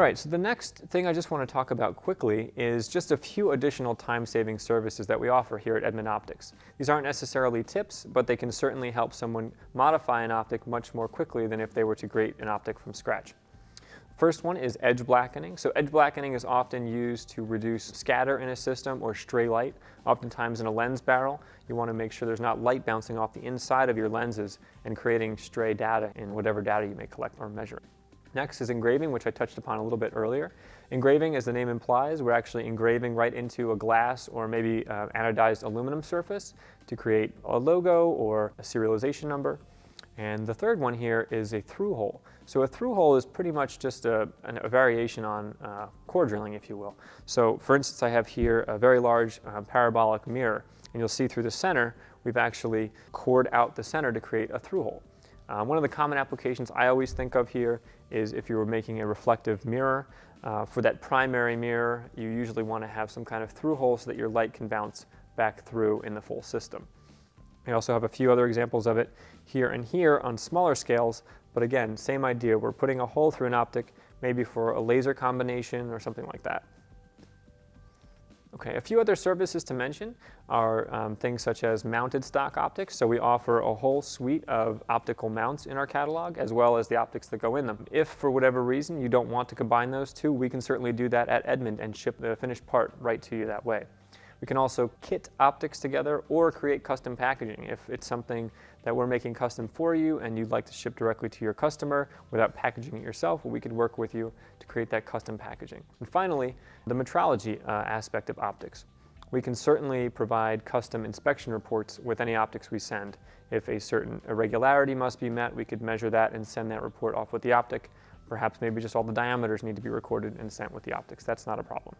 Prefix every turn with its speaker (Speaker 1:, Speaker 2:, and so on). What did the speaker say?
Speaker 1: All right, so the next thing I just want to talk about quickly is just a few additional time-saving services that we offer here at Edmund Optics. These aren't necessarily tips, but they can certainly help someone modify an optic much more quickly than if they were to create an optic from scratch. First one is edge blackening. So edge blackening is often used to reduce scatter in a system or stray light. Oftentimes in a lens barrel, you want to make sure there's not light bouncing off the inside of your lenses and creating stray data in whatever data you may collect or measure. Next is engraving, which I touched upon a little bit earlier. Engraving, as the name implies, we're actually engraving right into a glass or maybe anodized aluminum surface to create a logo or a serialization number. And the third one here is a through hole. So a through hole is pretty much just a variation on core drilling, if you will. So for instance, I have here a very large parabolic mirror, and you'll see through the center, we've actually cored out the center to create a through hole. One of the common applications I always think of here is if you were making a reflective mirror. For that primary mirror, you usually want to have some kind of through hole so that your light can bounce back through in the full system. I also have a few other examples of it here and here on smaller scales, but again, same idea. We're putting a hole through an optic, maybe for a laser combination or something like that. Okay, a few other services to mention are things such as mounted stock optics. So we offer a whole suite of optical mounts in our catalog, as well as the optics that go in them. If for whatever reason you don't want to combine those two, we can certainly do that at Edmund and ship the finished part right to you that way. We can also kit optics together or create custom packaging. If it's something that we're making custom for you and you'd like to ship directly to your customer without packaging it yourself, we could work with you to create that custom packaging. And finally, the metrology aspect of optics. We can certainly provide custom inspection reports with any optics we send. If a certain irregularity must be met, we could measure that and send that report off with the optic. Perhaps maybe just all the diameters need to be recorded and sent with the optics. That's not a problem.